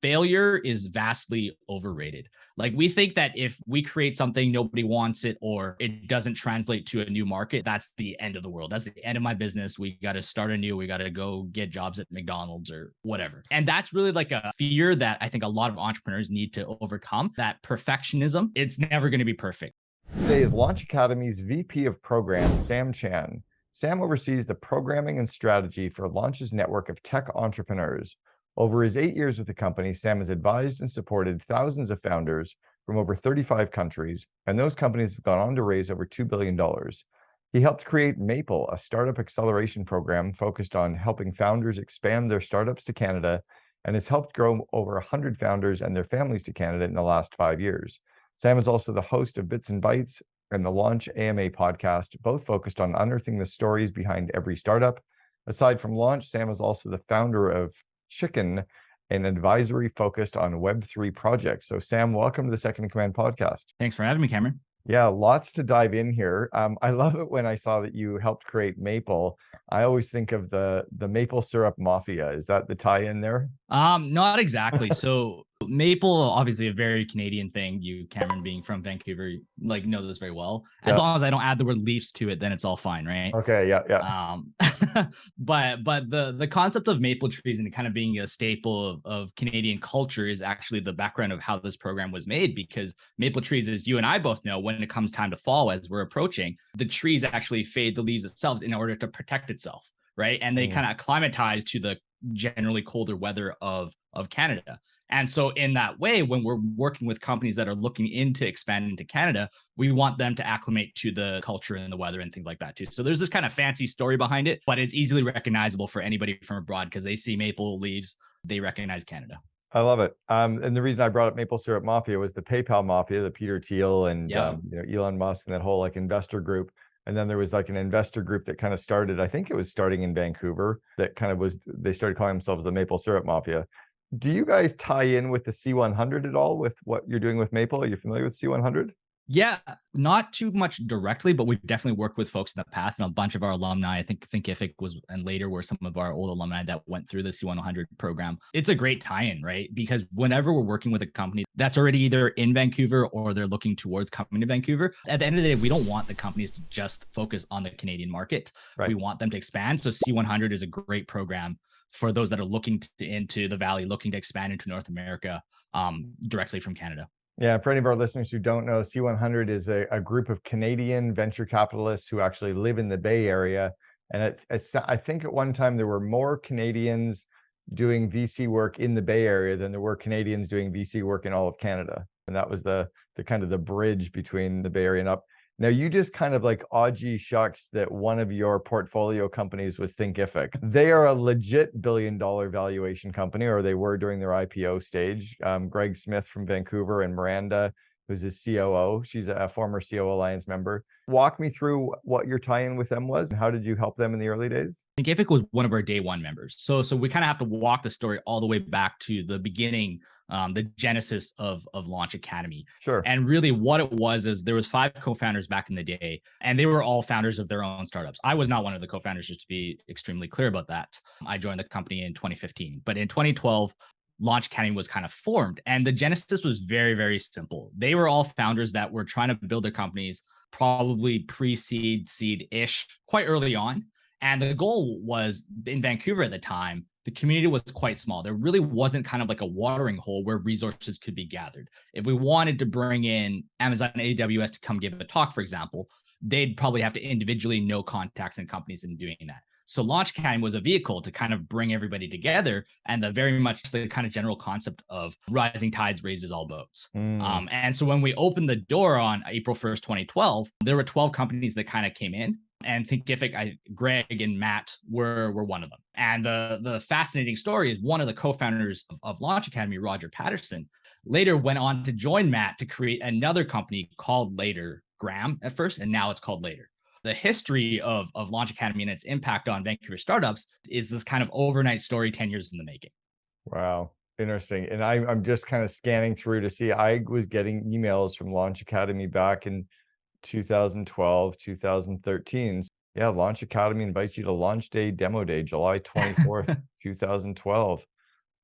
failure is vastly overrated. Like we think that if we create something, nobody wants it, or it doesn't translate to a new market, that's the end of the world. That's the end of my business. We got to start anew. We got to go get jobs at McDonald's or whatever. And that's really like a fear that I think a lot of entrepreneurs need to overcome, that perfectionism. It's never going to be perfect. Today is Launch Academy's VP of Program, Sam Chan. Sam oversees the programming and strategy for Launch's network of tech entrepreneurs. Over his 8 years with the company, Sam has advised and supported thousands of founders from over 35 countries, and those companies have gone on to raise over $2 billion. He helped create Maple, a startup acceleration program focused on helping founders expand their startups to Canada, and has helped grow over 100 founders and their families to Canada in the last 5 years. Sam is also the host of Bits and Bytes and the Launch AMA podcast, both focused on unearthing the stories behind every startup. Aside from Launch, Sam is also the founder of Chicken, an advisory focused on Web3 projects. So Sam, welcome to the Second in Command podcast. Thanks for having me, Cameron. Yeah, lots to dive in here. I love it when I saw that you helped create Maple. I always think of the maple syrup mafia. Is that the tie-in there? Not exactly. So Maple, obviously a very Canadian thing. You, Cameron, being from Vancouver, like know this very well. As long as I don't add the word Leafs to it, then it's all fine, right? Okay, yeah. But the concept of maple trees and kind of being a staple of Canadian culture is actually the background of how this program was made, because maple trees, as you and I both know, when it comes time to fall, as we're approaching, the trees actually fade the leaves themselves in order to protect itself, right? And they kind of acclimatize to the generally colder weather of Canada. And so in that way, when we're working with companies that are looking into expanding to Canada, we want them to acclimate to the culture and the weather and things like that too. So there's this kind of fancy story behind it, but it's easily recognizable for anybody from abroad because they see maple leaves, they recognize Canada. I love it. And the reason I brought up Maple Syrup Mafia was the PayPal Mafia, the Peter Thiel and Elon Musk and that whole like investor group. And then there was like an investor group that kind of started, I think it was starting in Vancouver, that kind of was, they started calling themselves the Maple Syrup Mafia. Do you guys tie in with the C100 at all with what you're doing with Maple? Are you familiar with C100? Yeah, not too much directly, but we've definitely worked with folks in the past, and a bunch of our alumni, I think Thinkific was, and later were some of our old alumni that went through the C100 program. It's a great tie-in, right? Because whenever we're working with a company that's already either in Vancouver or they're looking towards coming to Vancouver, at the end of the day, we don't want the companies to just focus on the Canadian market. Right. We want them to expand. So C100 is a great program for those that are looking into the Valley, looking to expand into North America directly from Canada. Yeah, for any of our listeners who don't know, C100 is a group of Canadian venture capitalists who actually live in the Bay Area. And I think at one time there were more Canadians doing VC work in the Bay Area than there were Canadians doing VC work in all of Canada. And that was the kind of the bridge between the Bay Area and up. Now, you just kind of like, oh, gee, shucks, that one of your portfolio companies was Thinkific. They are a legit billion-dollar valuation company, or they were during their IPO stage. Greg Smith from Vancouver and Miranda, who's his COO. She's a former CO Alliance member. Walk me through what your tie-in with them was, and how did you help them in the early days? Thinkific was one of our day one members. So we kind of have to walk the story all the way back to the beginning, the genesis of Launch Academy. Sure. And really what it was is there was 5 co-founders back in the day, and they were all founders of their own startups. I was not one of the co-founders, just to be extremely clear about that. I joined the company in 2015, but in 2012, Launch Academy was kind of formed. And the genesis was very, very simple. They were all founders that were trying to build their companies probably pre-seed, seed-ish, quite early on. And the goal was, in Vancouver at the time, the community was quite small. There really wasn't kind of like a watering hole where resources could be gathered. If we wanted to bring in Amazon and AWS to come give a talk, for example, they'd probably have to individually know contacts and companies in doing that. So Launch Academy was a vehicle to kind of bring everybody together, and the very much the kind of general concept of rising tides raises all boats. And so when we opened the door on April 1st, 2012, there were 12 companies that kind of came in. And Thinkific, Greg and Matt were one of them. And the fascinating story is one of the co-founders of Launch Academy, Roger Patterson, later went on to join Matt to create another company called Later, Graham at first, and now it's called Later. The history of Launch Academy and its impact on Vancouver startups is this kind of overnight story, 10 years in the making. Wow. Interesting. And I'm just kind of scanning through to see, I was getting emails from Launch Academy back in 2012, 2013. Yeah, Launch Academy invites you to Launch Day Demo Day, July 24th, 2012.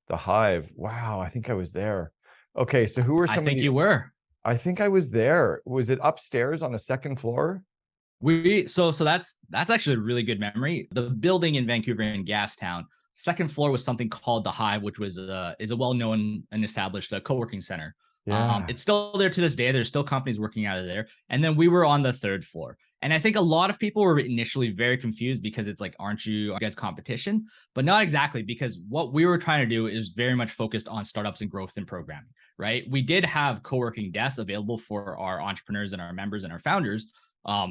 The Hive. Wow, I think I was there. Okay, so who were I some of think the you were. I think I was there. Was it upstairs on the 2nd floor? So that's actually a really good memory. The building in Vancouver in Gastown, second floor was something called the Hive, which was is a well-known and established co-working center. Yeah. It's still there to this day. There's still companies working out of there. And then we were on the third floor. And I think a lot of people were initially very confused because it's like, aren't you guys competition? But not exactly, because what we were trying to do is very much focused on startups and growth and programming, right? We did have co-working desks available for our entrepreneurs and our members and our founders,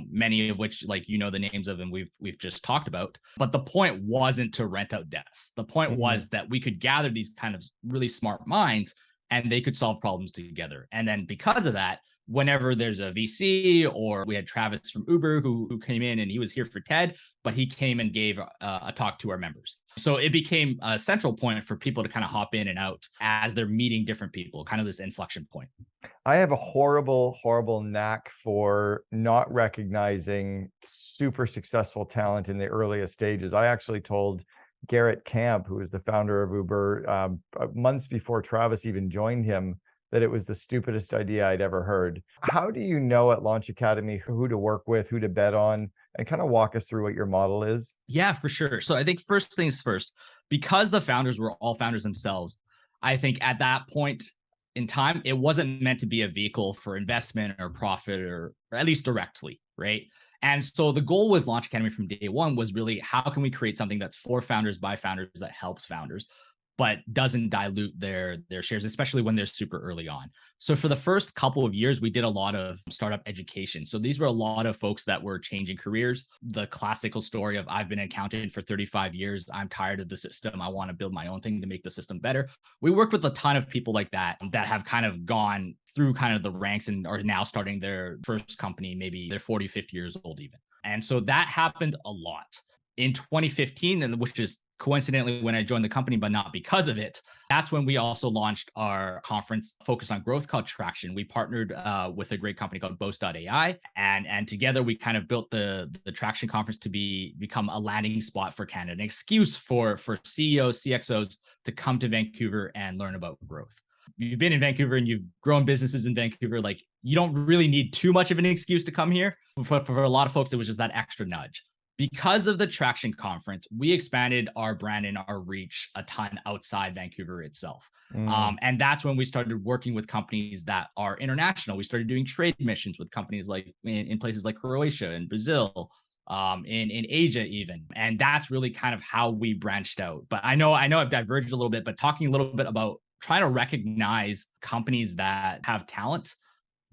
many of which, like, you know, the names of them we've just talked about. But the point wasn't to rent out desks. The point Mhm. was that we could gather these kind of really smart minds and they could solve problems together. And then because of that, whenever there's a VC, or we had Travis from Uber who came in and he was here for TED, but he came and gave a talk to our members. So it became a central point for people to kind of hop in and out as they're meeting different people, kind of this inflection point. I have a horrible, horrible knack for not recognizing super successful talent in the earliest stages. I actually told Garrett Camp, who is the founder of Uber, months before Travis even joined him, that it was the stupidest idea I'd ever heard. How do you know at Launch Academy who to work with, who to bet on, and kind of walk us through what your model is? Yeah, for sure. So I think first things first, because the founders were all founders themselves, I think at that point in time, it wasn't meant to be a vehicle for investment or profit, or at least directly, right? And so the goal with Launch Academy from day one was really, how can we create something that's for founders by founders that helps founders, but doesn't dilute their shares, especially when they're super early on. So for the first couple of years, we did a lot of startup education. So these were a lot of folks that were changing careers. The classical story of, I've been an accountant for 35 years. I'm tired of the system. I want to build my own thing to make the system better. We worked with a ton of people like that that have kind of gone through kind of the ranks and are now starting their first company. Maybe they're 40, 50 years old even. And so that happened a lot in 2015, and which is coincidentally when I joined the company, but not because of it. That's when we also launched our conference focused on growth called Traction. We partnered with a great company called Boast.ai, and together we kind of built the Traction conference to become a landing spot for Canada, an excuse for CEOs, CXOs to come to Vancouver and learn about growth. You've been in Vancouver and you've grown businesses in Vancouver. Like, you don't really need too much of an excuse to come here. But for a lot of folks, it was just that extra nudge. Because of the Traction conference, we expanded our brand and our reach a ton outside Vancouver itself. Mm. And that's when we started working with companies that are international. We started doing trade missions with companies like in places like Croatia and Brazil, in Asia even. And that's really kind of how we branched out. But I know I've diverged a little bit, but talking a little bit about trying to recognize companies that have talent.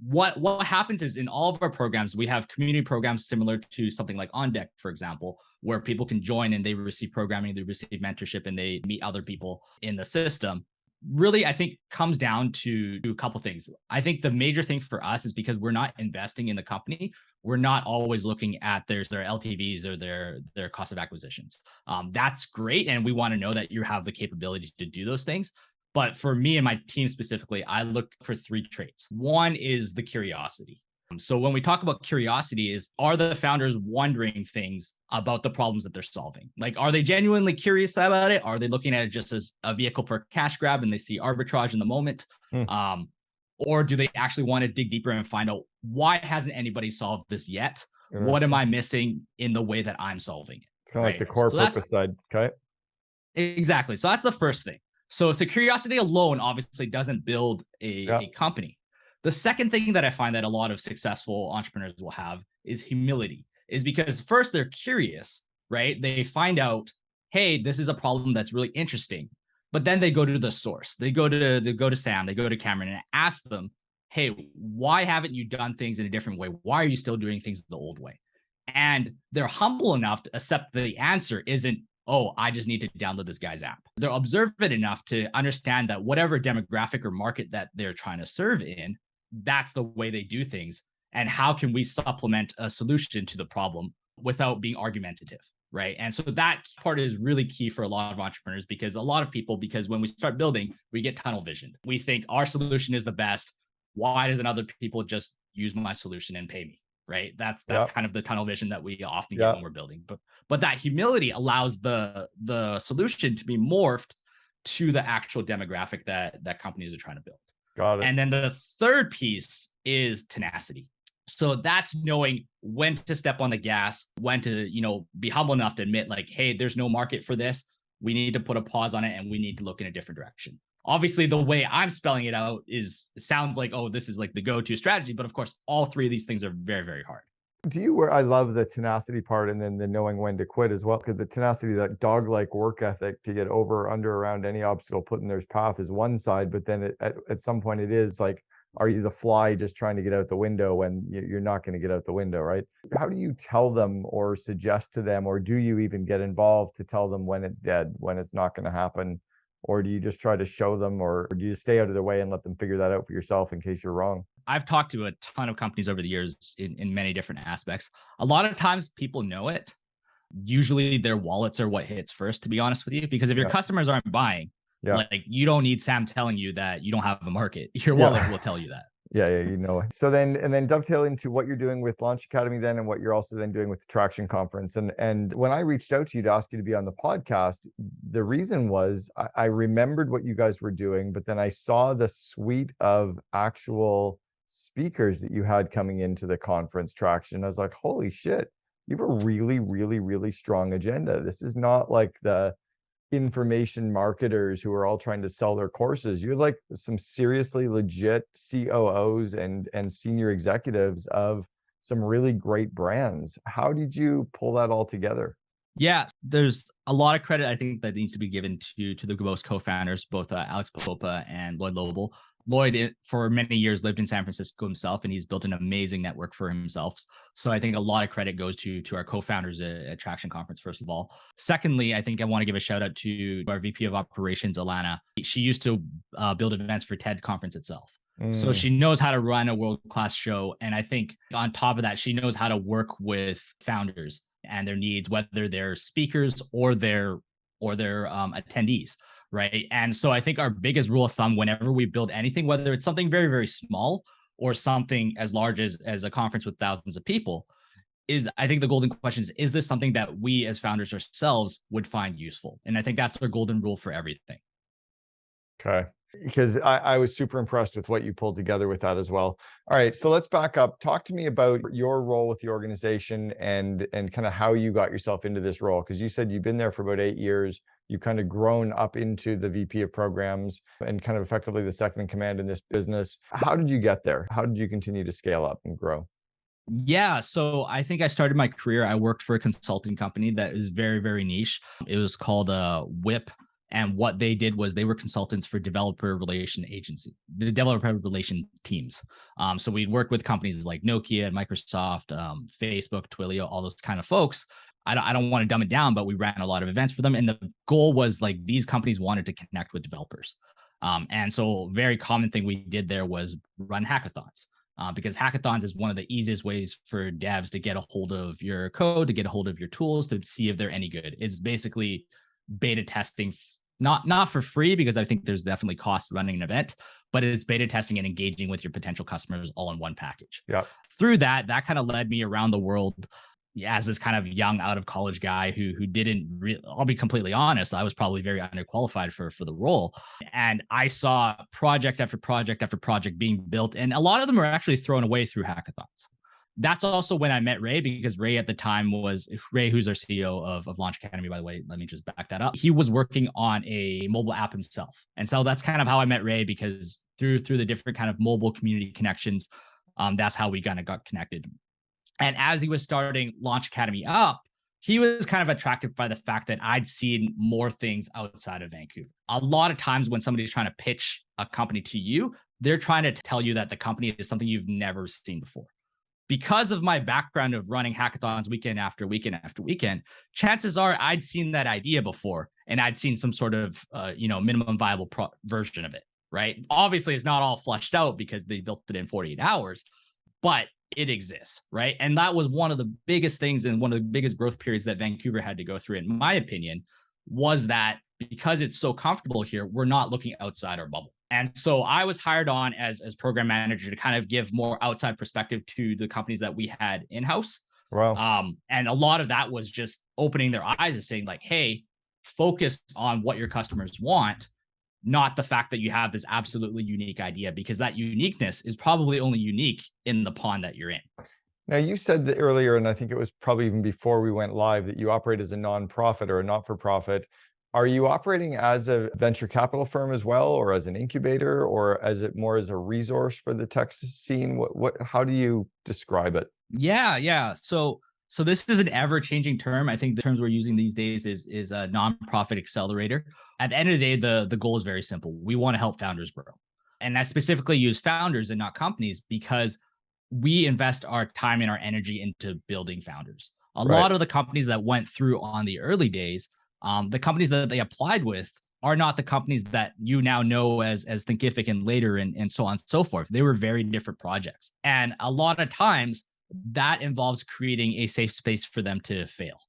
What happens is, in all of our programs, we have community programs similar to something like On Deck, for example, where people can join and they receive programming, they receive mentorship, and they meet other people in the system. Really, I think comes down to a couple things. I think the major thing for us is because we're not investing in the company, we're not always looking at their LTVs or their cost of acquisitions. That's great, and we want to know that you have the capability to do those things. But for me and my team specifically, I look for three traits. One is the curiosity. So when we talk about curiosity, is, are the founders wondering things about the problems that they're solving? Like, are they genuinely curious about it? Are they looking at it just as a vehicle for cash grab and they see arbitrage in the moment? Hmm. Or do they actually want to dig deeper and find out, why hasn't anybody solved this yet? What am Interesting. I missing in the way that I'm solving it? It's kind of like Right. the core So that's purpose side. Okay. exactly. So that's the first thing. So curiosity alone obviously doesn't build Yeah. a company. The second thing that I find that a lot of successful entrepreneurs will have is humility, is because first they're curious, right? They find out, hey, this is a problem that's really interesting. But then they go to the source. They go to Sam, they go to Cameron and ask them, hey, why haven't you done things in a different way? Why are you still doing things the old way? And they're humble enough to accept the answer isn't, oh, I just need to download this guy's app. They're observant enough to understand that whatever demographic or market that they're trying to serve in, that's the way they do things. And how can we supplement a solution to the problem without being argumentative? Right. And so that part is really key for a lot of entrepreneurs, because a lot of people, because when we start building, we get tunnel vision. We think our solution is the best. Why doesn't other people just use my solution and pay me? Right. That's Yeah. kind of the tunnel vision that we often get Yeah. when we're building. But that humility allows the solution to be morphed to the actual demographic that companies are trying to build. Got it. And then the third piece is tenacity. So that's knowing when to step on the gas, when to, be humble enough to admit like, hey, there's no market for this. We need to put a pause on it and we need to look in a different direction. Obviously, the way I'm spelling it out sounds like, oh, this is like the go-to strategy. But of course, all three of these things are very, very hard. I love the tenacity part and then the knowing when to quit as well. Because the tenacity, that dog-like work ethic to get over, under, around any obstacle put in their path is one side. But then at some point it is like, are you the fly just trying to get out the window when you're not going to get out the window, right? How do you tell them or suggest to them, or do you even get involved to tell them when it's dead, when it's not going to happen? Or do you just try to show them, or do you stay out of their way and let them figure that out for yourself in case you're wrong? I've talked to a ton of companies over the years in many different aspects. A lot of times people know it. Usually their wallets are what hits first, to be honest with you, because if your customers aren't buying, like you don't need Sam telling you that you don't have a market. Your wallet will tell you that. Yeah. So then dovetail into what you're doing with Launch Academy then, and what you're also then doing with the Traction Conference. And when I reached out to you to ask you to be on the podcast, the reason was I remembered what you guys were doing, but then I saw the suite of actual speakers that you had coming into the conference Traction. I was like, holy shit, you have a really, really, really strong agenda. This is not like the information marketers who are all trying to sell their courses. You're like some seriously legit COOs and senior executives of some really great brands. How did you pull that all together? Yeah, there's a lot of credit I think that needs to be given to the most co-founders, both Alex Popa and Lloyd Lobel. Lloyd, for many years, lived in San Francisco himself, and he's built an amazing network for himself. So I think a lot of credit goes to our co-founders at Traction Conference, first of all. Secondly, I think I want to give a shout out to our VP of Operations, Alana. She used to build events for TED Conference itself. So she knows how to run a world-class show. And I think on top of that, she knows how to work with founders and their needs, whether they're speakers or their attendees. Right. And so I think our biggest rule of thumb whenever we build anything, whether it's something very, very small or something as large as a conference with thousands of people, is I think the golden question is this something that we as founders ourselves would find useful? And I think that's our golden rule for everything. Okay. Because I was super impressed with what you pulled together with that as well. All right. So let's back up. Talk to me about your role with the organization and kind of how you got yourself into this role. Because you said you've been there for about 8 years. You've kind of grown up into the VP of programs and kind of effectively the second in command in this business. How did you get there? How did you continue to scale up and grow? Yeah. So I think I started my career. I worked for a consulting company that is very, very niche. It was called WIP. And what they did was they were consultants for developer relation teams. So we'd work with companies like Nokia, Microsoft, Facebook, Twilio, all those kind of folks. I don't want to dumb it down, but we ran a lot of events for them. And the goal was like these companies wanted to connect with developers. And so a very common thing we did there was run hackathons. Because hackathons is one of the easiest ways for devs to get a hold of your code, to get a hold of your tools, to see if they're any good. It's basically beta testing, not for free, because I think there's definitely cost running an event, but it's beta testing and engaging with your potential customers all in one package. Yeah. Through that kind of led me around the world as this kind of young out of college guy who didn't really, I'll be completely honest, I was probably very underqualified for the role. And I saw project after project after project being built. And a lot of them are actually thrown away through hackathons. That's also when I met Ray, because Ray at the time was Ray, who's our CEO of Launch Academy, by the way. Let me just back that up. He was working on a mobile app himself. And so that's kind of how I met Ray, because through the different kind of mobile community connections, that's how we kind of got connected. And as he was starting Launch Academy up, he was kind of attracted by the fact that I'd seen more things outside of Vancouver. A lot of times when somebody's trying to pitch a company to you, they're trying to tell you that the company is something you've never seen before. Because of my background of running hackathons weekend after weekend after weekend, chances are I'd seen that idea before and I'd seen some sort of, minimum viable version of it, right? Obviously, it's not all flushed out because they built it in 48 hours, but it exists, right? And that was one of the biggest things and one of the biggest growth periods that Vancouver had to go through, in my opinion, was that because it's so comfortable here, we're not looking outside our bubble. And so I was hired on as program manager to kind of give more outside perspective to the companies that we had in-house. Wow. And a lot of that was just opening their eyes and saying like, hey, focus on what your customers want not the fact that you have this absolutely unique idea, because that uniqueness is probably only unique in the pond that you're in. Now, you said that earlier, and I think it was probably even before we went live, that you operate as a nonprofit or a not-for-profit. Are you operating as a venture capital firm as well, or as an incubator, or as it more as a resource for the tech scene? How do you describe it? Yeah. So this is an ever-changing term. I think the terms we're using these days is a nonprofit accelerator. At the end of the day, the goal is very simple. We want to help founders grow. And I specifically use founders and not companies because we invest our time and our energy into building founders. A Right. lot of the companies that went through on the early days, the companies that they applied with are not the companies that you now know as Thinkific and later and so on and so forth. They were very different projects. And a lot of times that involves creating a safe space for them to fail.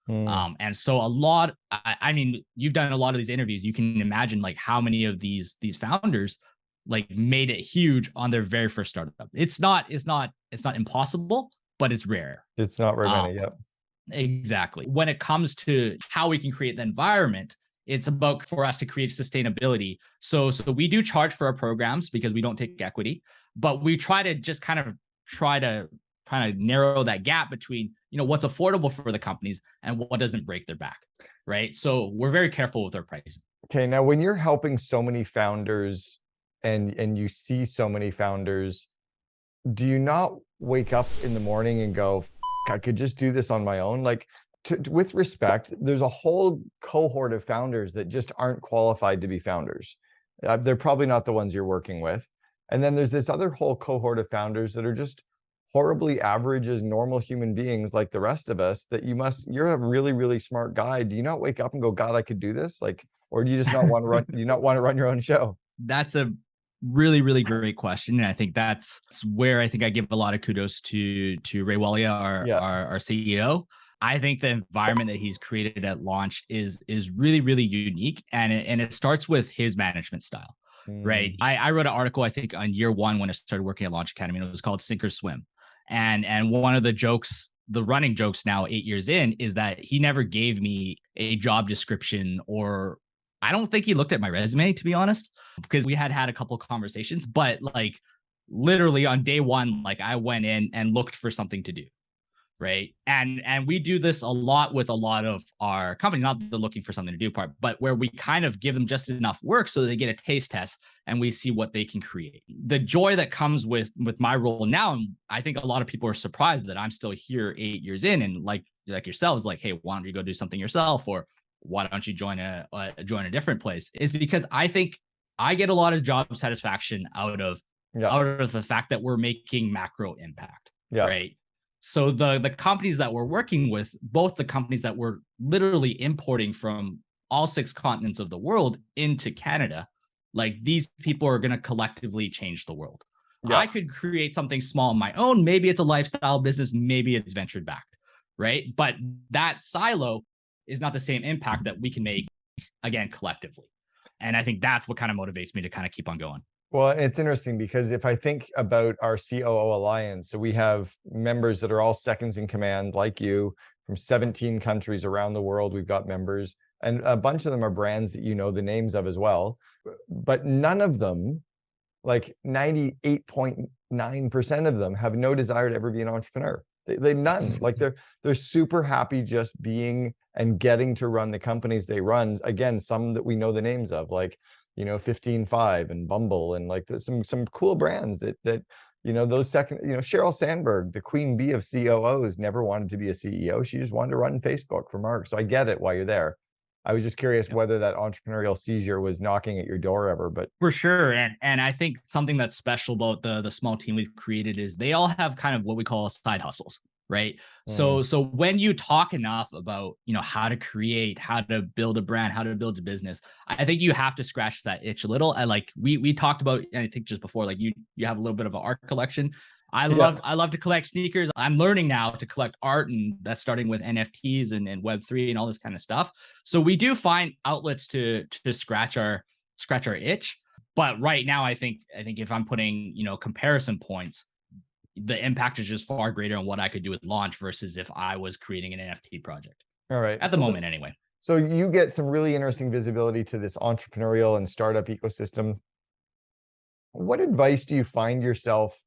Hmm. And so a lot, I mean, you've done a lot of these interviews. You can imagine like how many of these founders like made it huge on their very first startup. It's not impossible, but it's rare. It's not very Um, many. Yep. exactly. When it comes to how we can create the environment, it's about for us to create sustainability. So we do charge for our programs because we don't take equity, but we try to just try to narrow that gap between, what's affordable for the companies and what doesn't break their back, right? So we're very careful with our pricing. Okay. Now, when you're helping so many founders and you see so many founders, do you not wake up in the morning and go, I could just do this on my own? Like, with respect, there's a whole cohort of founders that just aren't qualified to be founders. They're probably not the ones you're working with. And then there's this other whole cohort of founders that are just horribly average as normal human beings like the rest of us, that you're a really, really smart guy. Do you not wake up and go, God, I could do this? Like, or do you just not want to run, you not want to run your own show? That's a really, really great question. And I think that's where I think I give a lot of kudos to Ray Walia, Yeah. our CEO. I think the environment that he's created at launch is really, really unique. And it starts with his management style, right? Mm. I wrote an article, I think, on year one when I started working at Launch Academy, and it was called Sink or Swim. And one of the jokes, the running jokes now 8 years in, is that he never gave me a job description, or I don't think he looked at my resume, to be honest, because we had a couple of conversations, but like literally on day one, like I went in and looked for something to do. Right. And we do this a lot with a lot of our company, not the looking for something to do part, but where we kind of give them just enough work so they get a taste test and we see what they can create. The joy that comes with my role now, and I think a lot of people are surprised that I'm still here 8 years in, and like yourselves, like, hey, why don't you go do something yourself, or why don't you join a different place, is because I think I get a lot of job satisfaction out of Yeah. the fact that we're making macro impact. Yeah. Right. So the companies that we're working with, both the companies that we're literally importing from all 6 continents of the world into Canada, like these people are going to collectively change the world. Yeah. I could create something small on my own. Maybe it's a lifestyle business. Maybe it's venture backed, right? But that silo is not the same impact that we can make, again, collectively. And I think that's what kind of motivates me to kind of keep on going. Well, it's interesting because if I think about our COO Alliance, so we have members that are all seconds in command, like you, from 17 countries around the world. We've got members, and a bunch of them are brands that you know the names of as well. But none of them, like 98.9% of them, have no desire to ever be an entrepreneur. They none. Like they're super happy just being and getting to run the companies they run. Again, some that we know the names of, like 15Five and Bumble, and like some cool brands that those second, Sheryl Sandberg, the queen bee of COOs, never wanted to be a CEO. She just wanted to run Facebook for Mark. So I get it why you're there. I was just curious whether that entrepreneurial seizure was knocking at your door ever, but for sure. And I think something that's special about the small team we've created is they all have kind of what we call side hustles, right? So when you talk enough about, how to create, how to build a brand, how to build a business, I think you have to scratch that itch a little. And like we talked about, I think just before, like you have a little bit of an art collection. I love to collect sneakers. I'm learning now to collect art, and that's starting with NFTs and Web3 and all this kind of stuff. So we do find outlets to scratch our itch. But right now, I think if I'm putting, comparison points, the impact is just far greater on what I could do with Launch versus if I was creating an NFT project. all right. At the moment, anyway. So you get some really interesting visibility to this entrepreneurial and startup ecosystem. What advice do you find yourself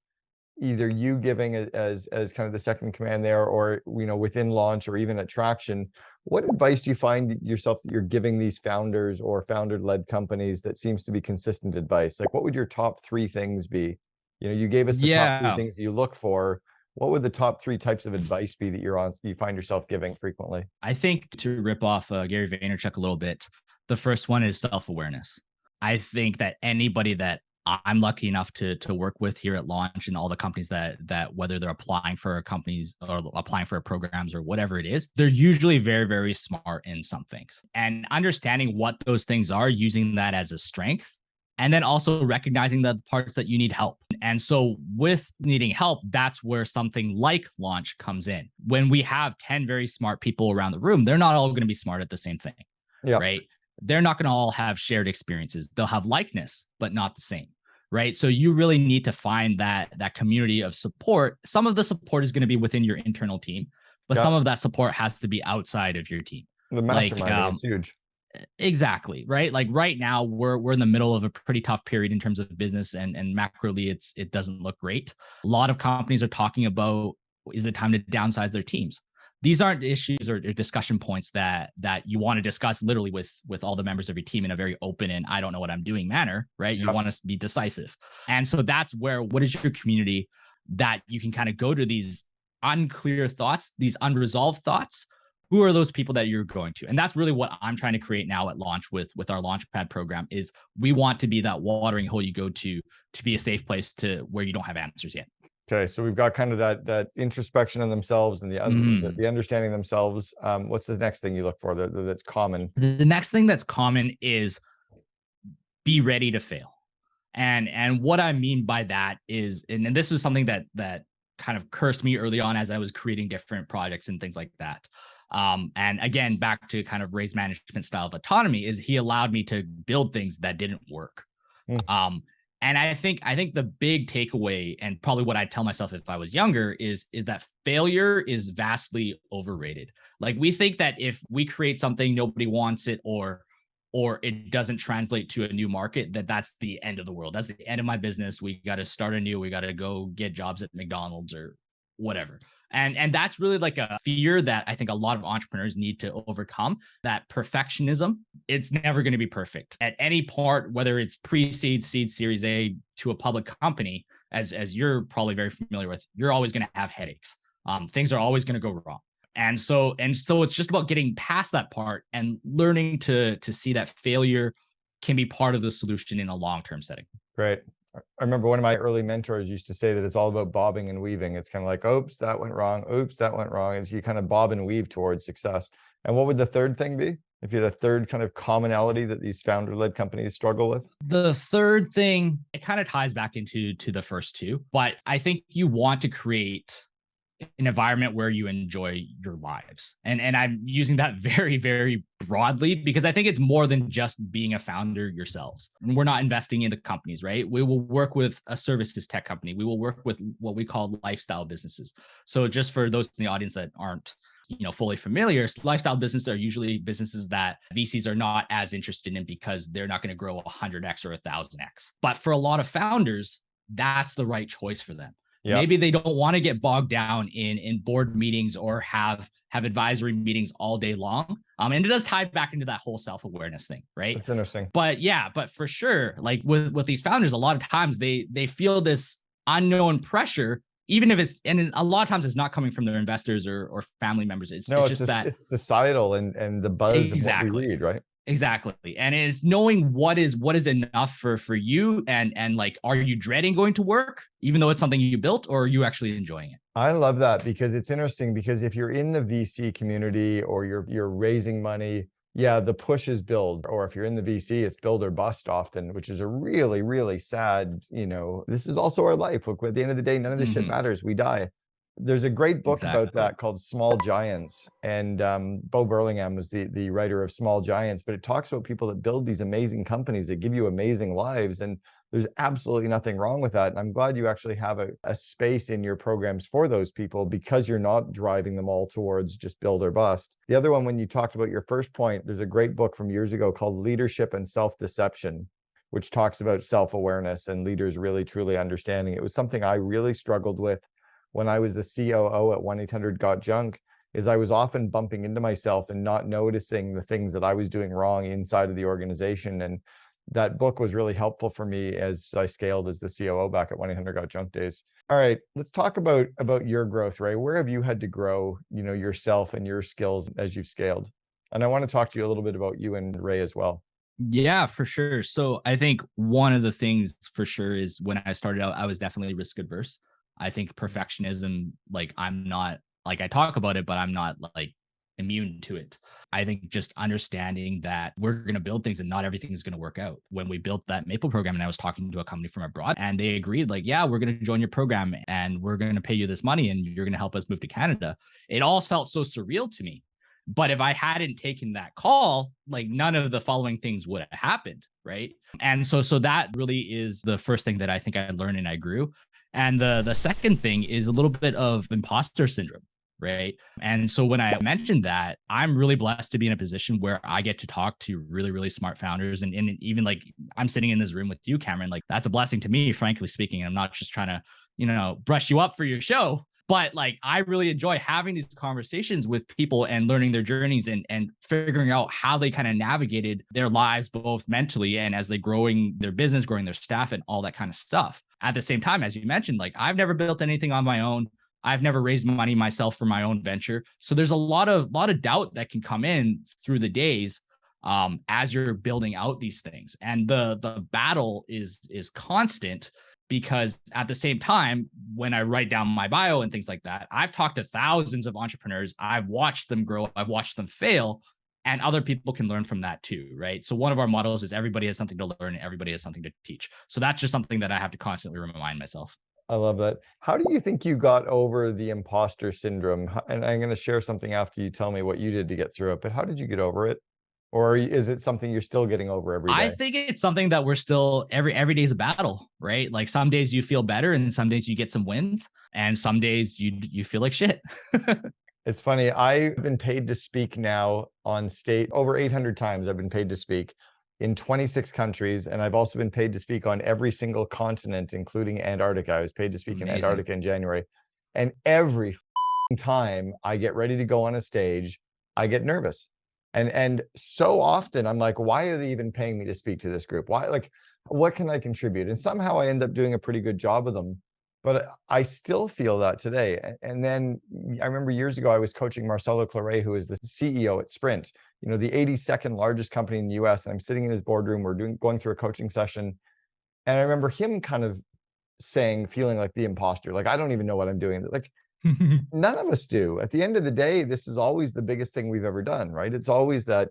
either you giving as kind of the second in command there, or within launch or even at Traction? What advice do you find yourself that you're giving these founders or founder-led companies that seems to be consistent advice? Like, what would your top three things be? You gave us the top three Yeah. things that you look for. What would the top three types of advice be that you find yourself giving frequently? I think, to rip off Gary Vaynerchuk a little bit, the first one is self-awareness. I think that anybody that I'm lucky enough to work with here at Launch, and all the companies that whether they're applying for companies or applying for programs or whatever it is, they're usually very, very smart in some things. And understanding what those things are, using that as a strength, and then also recognizing the parts that you need help. And so with needing help, that's where something like Launch comes in. When we have 10 very smart people around the room, they're not all going to be smart at the same thing, Yeah. right? They're not going to all have shared experiences. They'll have likeness, but not the same, right? So you really need to find that community of support. Some of the support is going to be within your internal team, but some of that support has to be outside of your team. The masterminding is huge. Exactly, right? Like right now, we're in the middle of a pretty tough period in terms of business, and macroly, it doesn't look great. A lot of companies are talking about, is it time to downsize their teams? These aren't issues or discussion points that you want to discuss literally with all the members of your team in a very open and I don't know what I'm doing manner, right? You want to be decisive. And so that's where, what is your community that you can kind of go to these unclear thoughts, these unresolved thoughts? Who are those people that you're going to? And that's really what I'm trying to create now at Launch with our Launchpad program. Is we want to be that watering hole you go to be a safe place to where you don't have answers yet. Okay, so we've got kind of that introspection of themselves and the understanding themselves. What's the next thing you look for that's common? The next thing that's common is be ready to fail. And what I mean by that is, and this is something that kind of cursed me early on as I was creating different projects and things like that. And again, back to kind of Ray's management style of autonomy, is he allowed me to build things that didn't work. And I think the big takeaway, and probably what I'd tell myself if I was younger, is that failure is vastly overrated. Like, we think that if we create something, nobody wants it, or it doesn't translate to a new market, that's the end of the world. That's the end of my business. We got to start anew. We got to go get jobs at McDonald's or whatever. And that's really like a fear that I think a lot of entrepreneurs need to overcome, that perfectionism. It's never going to be perfect at any part, whether it's pre-seed, seed, series A to a public company, as you're probably very familiar with, you're always going to have headaches. Things are always going to go wrong. And so it's just about getting past that part and learning to see that failure can be part of the solution in a long-term setting. Great. I remember one of my early mentors used to say that it's all about bobbing and weaving. It's kind of like, oops, that went wrong. Oops, that went wrong. As you kind of bob and weave towards success. And what would the third thing be? If you had a third kind of commonality that these founder-led companies struggle with? The third thing, it kind of ties back into the first two, but I think you want to create an environment where you enjoy your lives. And I'm using that very, very broadly, because I think it's more than just being a founder yourselves. And we're not investing in the companies, right? We will work with a services tech company. We will work with what we call lifestyle businesses. So just for those in the audience that aren't fully familiar, lifestyle businesses are usually businesses that VCs are not as interested in because they're not going to grow 100x or 1000x. But for a lot of founders, that's the right choice for them. Yep. Maybe they don't want to get bogged down in board meetings or have advisory meetings all day long. And it does tie back into that whole self-awareness thing, right? That's interesting. But for sure, like with these founders, a lot of times they feel this unknown pressure, even if and a lot of times it's not coming from their investors or family members. It's societal and the buzz of what we read, right? Exactly. And it's knowing what is enough for you, and like, are you dreading going to work, even though it's something you built, or are you actually enjoying it? I love that, because it's interesting, because if you're in the VC community or you're raising money, yeah, the push is build, or if you're in the VC, it's build or bust often, which is a really, really sad, this is also our life. Look, at the end of the day, none of this shit matters. We die. There's a great book about that called Small Giants, and Bo Burlingham was the writer of Small Giants, but it talks about people that build these amazing companies that give you amazing lives. And There's absolutely nothing wrong with that. And I'm glad you actually have a space in your programs for those people, because you're not driving them all towards just build or bust. The other one, when you talked about your first point, there's a great book from years ago called Leadership and Self-Deception, which talks about self-awareness and leaders really truly understanding. It was something I really struggled with when I was the COO at 1-800-GOT-JUNK, is I was often bumping into myself and not noticing the things that I was doing wrong inside of the organization. And that book was really helpful for me as I scaled as the COO back at 1-800-GOT-JUNK days. All right, let's talk about your growth, Ray. Where have you had to grow, yourself and your skills as you've scaled? And I want to talk to you a little bit about you and Ray as well. Yeah, for sure. So I think one of the things for sure is when I started out, I was definitely risk adverse. I think perfectionism, like I'm not like I talk about it, but I'm not like immune to it. I think just understanding that we're going to build things and not everything is going to work out. When we built that Maple program, and I was talking to a company from abroad, and they agreed, like, yeah, we're going to join your program and we're going to pay you this money and you're going to help us move to Canada. It all felt so surreal to me. But if I hadn't taken that call, like none of the following things would have happened. Right. And so that really is the first thing that I think I learned and I grew. And the second thing is a little bit of imposter syndrome. Right. And so when I mentioned that, I'm really blessed to be in a position where I get to talk to really, really smart founders. And even like I'm sitting in this room with you, Cameron, like that's a blessing to me, frankly speaking. I'm not just trying to, brush you up for your show. But like I really enjoy having these conversations with people and learning their journeys and figuring out how they kind of navigated their lives, both mentally and as they growing their business, growing their staff and all that kind of stuff. At the same time, as you mentioned, like I've never built anything on my own. I've never raised money myself for my own venture. So there's a lot of doubt that can come in through the days as you're building out these things. And the battle is constant, because at the same time, when I write down my bio and things like that, I've talked to thousands of entrepreneurs. I've watched them grow. I've watched them fail, and other people can learn from that too, right? So one of our models is everybody has something to learn and everybody has something to teach. So that's just something that I have to constantly remind myself. I love that. How do you think you got over the imposter syndrome? And I'm going to share something after you tell me what you did to get through it, but how did you get over it? Or is it something you're still getting over every I day? think it's something that we're still every day is a battle, right? Like some days you feel better and some days you get some wins and some days you feel like shit. It's funny. I've been paid to speak now on state over 800 times. I've been paid to speak in 26 countries. And I've also been paid to speak on every single continent, including Antarctica. I was paid to speak in Amazing. Antarctica in January. And every time I get ready to go on a stage, I get nervous. And so often I'm like, why are they even paying me to speak to this group? Why, like, what can I contribute? And somehow I end up doing a pretty good job of them. But I still feel that today. And then I remember years ago, I was coaching Marcelo Claret, who is the CEO at Sprint, the 82nd largest company in the US. And I'm sitting in his boardroom, we're going through a coaching session. And I remember him kind of feeling like the imposter, like, I don't even know what I'm doing. Like, none of us do. At the end of the day, this is always the biggest thing we've ever done, right? It's always that.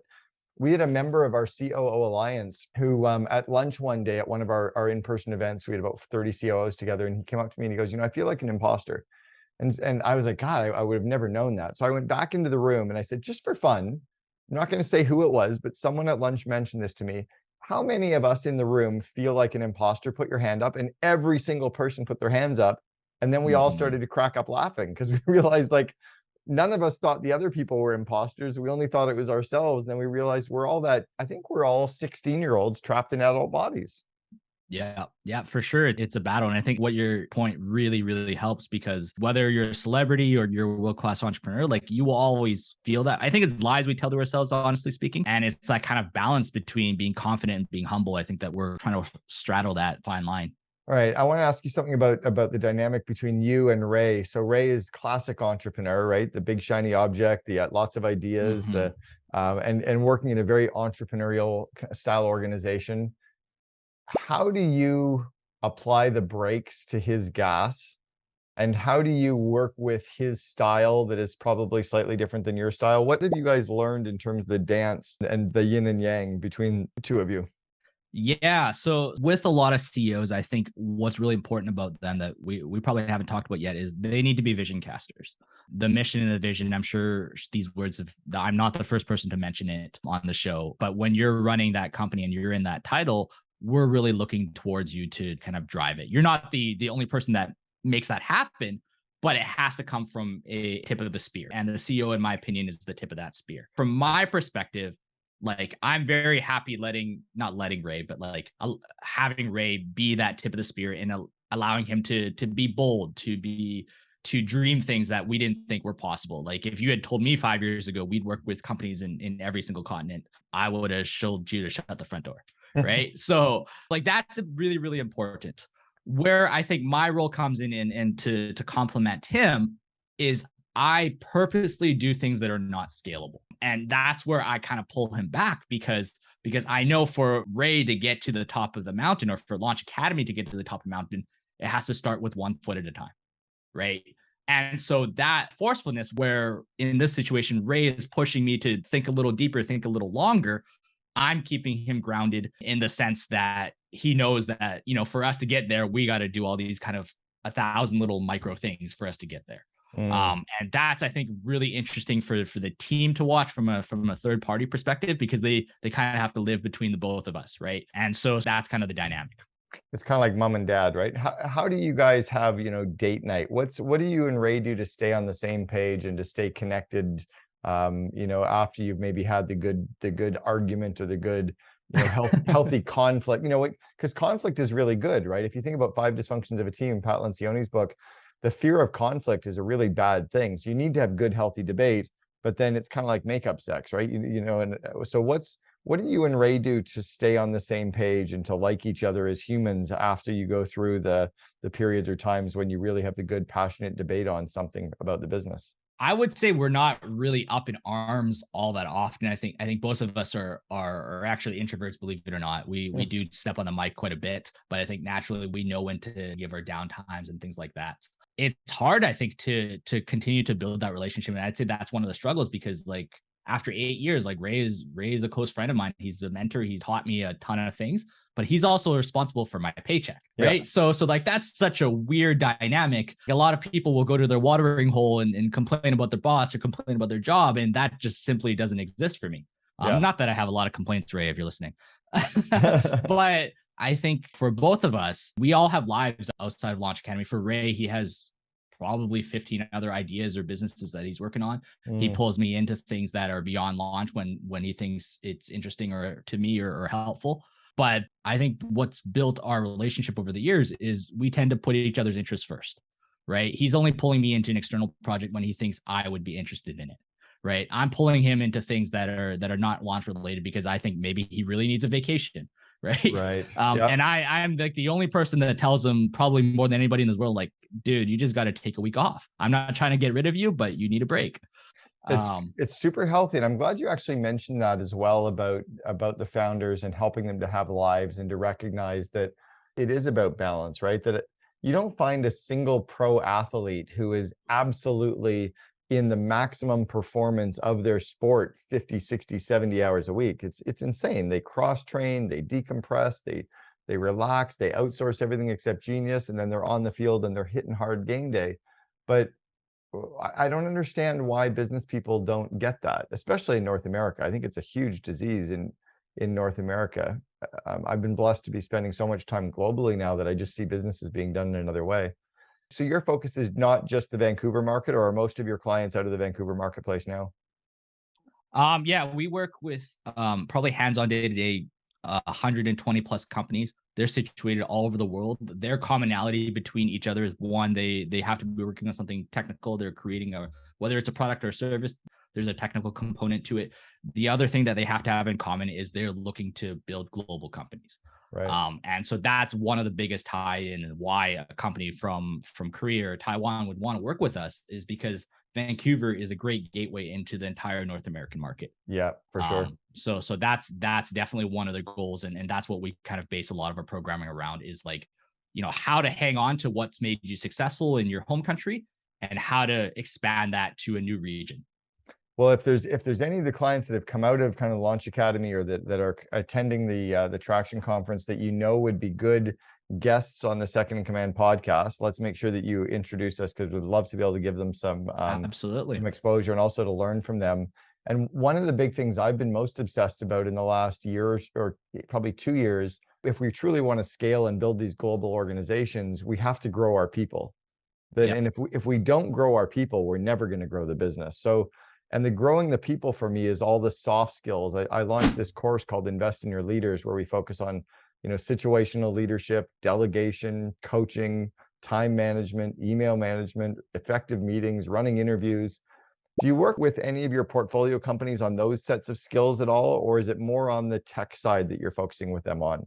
We had a member of our COO Alliance who at lunch one day at one of our in-person events, we had about 30 COOs together, and he came up to me and he goes, I feel like an imposter. And I was like, God, I would have never known that. So I went back into the room and I said, just for fun, I'm not going to say who it was, but someone at lunch mentioned this to me. How many of us in the room feel like an imposter? Put your hand up. And every single person put their hands up. And then we all started to crack up laughing because we realized, like, none of us thought the other people were imposters. We only thought it was ourselves. And then we realized I think we're all 16-year-olds trapped in adult bodies. Yeah, for sure. It's a battle. And I think what your point really, really helps, because whether you're a celebrity or you're a world-class entrepreneur, like you will always feel that. I think it's lies we tell to ourselves, honestly speaking. And it's that kind of balance between being confident and being humble. I think that we're trying to straddle that fine line. All right. I want to ask you something about the dynamic between you and Ray. So Ray is classic entrepreneur, right? The big shiny object, the lots of ideas, and working in a very entrepreneurial style organization. How do you apply the brakes to his gas? And how do you work with his style that is probably slightly different than your style? What have you guys learned in terms of the dance and the yin and yang between the two of you? Yeah. So with a lot of CEOs, I think what's really important about them that we probably haven't talked about yet is they need to be vision casters. The mission and the vision, I'm sure these words I'm not the first person to mention it on the show, but when you're running that company and you're in that title, we're really looking towards you to kind of drive it. You're not the only person that makes that happen, but it has to come from a tip of the spear. And the CEO, in my opinion, is the tip of that spear. From my perspective, like I'm very happy not letting Ray, but like having Ray be that tip of the spear and allowing him to be bold, to dream things that we didn't think were possible. Like if you had told me 5 years ago we'd work with companies in every single continent, I would have showed you to shut the front door. Right. So like that's really, really important. Where I think my role comes in and to complement him is I purposely do things that are not scalable. And that's where I kind of pull him back because I know for Ray to get to the top of the mountain, or for Launch Academy to get to the top of the mountain, it has to start with 1 foot at a time. Right. And so that forcefulness, where in this situation, Ray is pushing me to think a little deeper, think a little longer, I'm keeping him grounded in the sense that he knows that, for us to get there, we got to do all these kind of 1,000 little micro things for us to get there. And that's, I think, really interesting for the team to watch from a third party perspective, because they kind of have to live between the both of us. Right. And so that's kind of the dynamic. It's kind of like mom and dad, right? How do you guys have, date night? What do you and Ray do to stay on the same page and to stay connected? After you've maybe had the good argument, or the good, healthy conflict, because conflict is really good, right? If you think about 5 dysfunctions of a team, Pat Lencioni's book, the fear of conflict is a really bad thing. So you need to have good, healthy debate, but then it's kind of like makeup sex, right? And so what do you and Ray do to stay on the same page and to like each other as humans after you go through the periods or times when you really have the good, passionate debate on something about the business? I would say we're not really up in arms all that often. I think both of us are actually introverts, believe it or not. We do step on the mic quite a bit, but I think naturally we know when to give our down times and things like that. It's hard, I think, to continue to build that relationship. And I'd say that's one of the struggles, because like after 8 years, like Ray is a close friend of mine. He's the mentor. He's taught me a ton of things, but he's also responsible for my paycheck. Right. Yeah. So like that's such a weird dynamic. A lot of people will go to their watering hole and complain about their boss or complain about their job. And that just simply doesn't exist for me. Not that I have a lot of complaints, Ray, if you're listening. But I think for both of us, we all have lives outside of Launch Academy. For Ray, he has probably 15 other ideas or businesses that he's working on. He pulls me into things that are beyond launch when he thinks it's interesting or to me or helpful. But I think what's built our relationship over the years is we tend to put each other's interests first, right? He's only pulling me into an external project when he thinks I would be interested in it, right? I'm pulling him into things that are not launch related because I think maybe he really needs a vacation. Right. And I'm like the only person that tells him, probably more than anybody in this world, like, dude, you just got to take a week off. I'm not trying to get rid of you, but you need a break. It's super healthy. And I'm glad you actually mentioned that as well, about the founders and helping them to have lives and to recognize that it is about balance, right? That you don't find a single pro athlete who is absolutely in the maximum performance of their sport 50, 60, 70 hours a week. It's insane. They cross train, they decompress, they relax, they outsource everything except genius, and then they're on the field and they're hitting hard game day. But I don't understand why business people don't get that, especially in North America. I think it's a huge disease in North America. I've been blessed to be spending so much time globally now that I just see businesses being done in another way. So your focus is not just the Vancouver market, or are most of your clients out of the Vancouver marketplace now? Yeah, we work with probably hands-on day-to-day 120 plus companies. They're situated all over the world. Their commonality between each other is, one, they have to be working on something technical. They're creating whether it's a product or a service, there's a technical component to it. The other thing that they have to have in common is they're looking to build global companies. Right. And so that's one of the biggest tie-in, and why a company from Korea or Taiwan would want to work with us, is because Vancouver is a great gateway into the entire North American market. Yeah, for sure. So that's definitely one of the goals. And that's what we kind of base a lot of our programming around, is like, how to hang on to what's made you successful in your home country and how to expand that to a new region. Well, if there's any of the clients that have come out of kind of Launch Academy, or that are attending the Traction Conference that would be good guests on the Second in Command podcast, let's make sure that you introduce us, because we'd love to be able to give them some absolutely some exposure, and also to learn from them. And one of the big things I've been most obsessed about in the last year, or probably 2 years, If we truly want to scale and build these global organizations, we have to grow our people. Yeah. And if we don't grow our people, we're never going to grow the business. So, and the growing the people for me is all the soft skills. I launched this course called Invest in Your Leaders, where we focus on, situational leadership, delegation, coaching, time management, email management, effective meetings, running interviews. Do you work with any of your portfolio companies on those sets of skills at all, or is it more on the tech side that you're focusing with them on?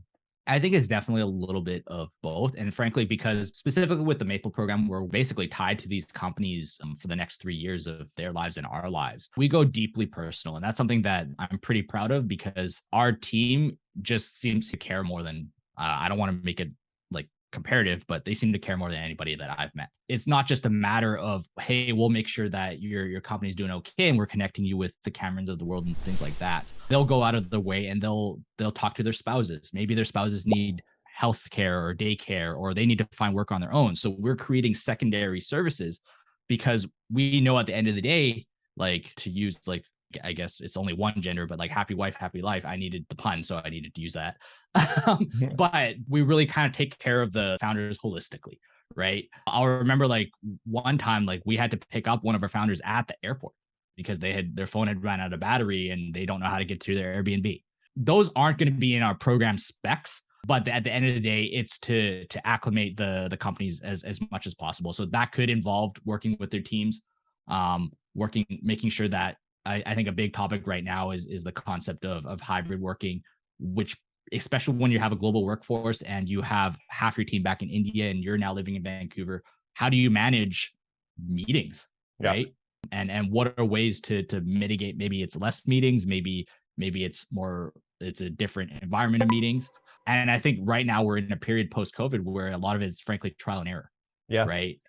I think it's definitely a little bit of both. And frankly, because specifically with the Maple program, we're basically tied to these companies for the next 3 years of their lives and our lives. We go deeply personal. And that's something that I'm pretty proud of because our team just seems to care more than, I don't want to make it like comparative, but they seem to care more than anybody that I've met. It's not just a matter of, hey, we'll make sure that your company's doing okay and we're connecting you with the Camerons of the world and things like that. They'll go out of the way and they'll talk to their spouses. Maybe their spouses need health care or daycare or they need to find work on their own. So we're creating secondary services because we know at the end of the day, like to use like I guess it's only one gender, but like happy wife, happy life. I needed the pun, so I needed to use that. Mhm. But we really kind of take care of the founders holistically, right? I'll remember like one time, like we had to pick up one of our founders at the airport because their phone had run out of battery and they don't know how to get to their Airbnb. Those aren't going to be in our program specs, but at the end of the day, it's to acclimate the companies as much as possible. So that could involve working with their teams, making sure that I think a big topic right now is the concept of hybrid working, which especially when you have a global workforce and you have half your team back in India and you're now living in Vancouver, how do you manage meetings, Yeah. right? And what are ways to mitigate? Maybe it's less meetings, maybe it's a different environment of meetings. And I think right now we're in a period post COVID where a lot of it is frankly trial and error, Yeah. right?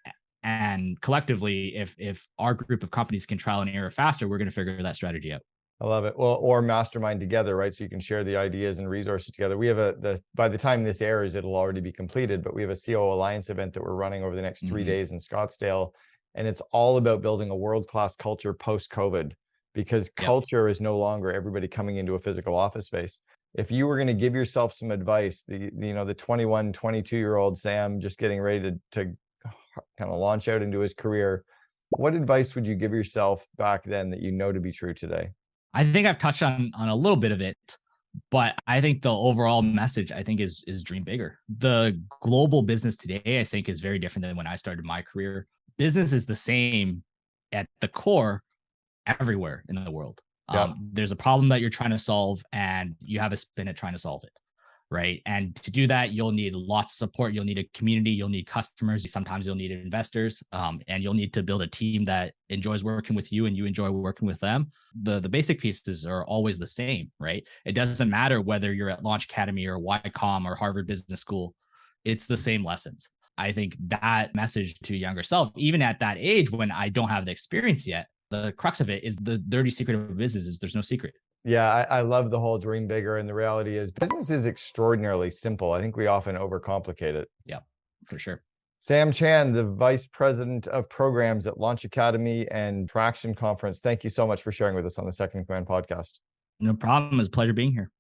And collectively, if our group of companies can trial and error faster, we're going to figure that strategy out. I love it. Well, or mastermind together, right? So you can share the ideas and resources together. We have by the time this airs, it'll already be completed, but we have a CO Alliance event that we're running over the next 3 days in Scottsdale. And it's all about building a world-class culture post-COVID because Yep. culture is no longer everybody coming into a physical office space. If you were going to give yourself some advice, the 21, 22-year-old Sam just getting ready to kind of launch out into his career, what advice would you give yourself back then that you know to be true today? I think I've touched on a little bit of it, but I think the overall message I think is dream bigger. The global business today I think is very different than when I started my career. Business is the same at the core everywhere in the world. Yeah. There's a problem that you're trying to solve and you have a spin at trying to solve it. Right. And to do that, you'll need lots of support. You'll need a community. You'll need customers. Sometimes you'll need investors. And you'll need to build a team that enjoys working with you and you enjoy working with them. The basic pieces are always the same, right? It doesn't matter whether you're at Launch Academy or YCOM or Harvard Business School. It's the same lessons. I think that message to younger self, even at that age when I don't have the experience yet, the crux of it is the dirty secret of business is there's no secret. Yeah, I love the whole dream bigger. And the reality is business is extraordinarily simple. I think we often overcomplicate it. Yeah, for sure. Sam Chan, the Vice President of Programs at Launch Academy and Traction Conference. Thank you so much for sharing with us on the Second Command podcast. No problem. It's a pleasure being here.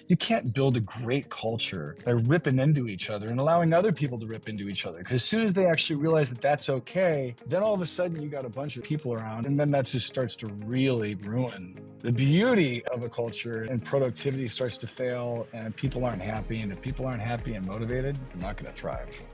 You can't build a great culture by ripping into each other and allowing other people to rip into each other. Because as soon as they actually realize that that's okay, then all of a sudden you got a bunch of people around, and then that just starts to really ruin the beauty of a culture, and productivity starts to fail, and people aren't happy. And if people aren't happy and motivated, they're not going to thrive.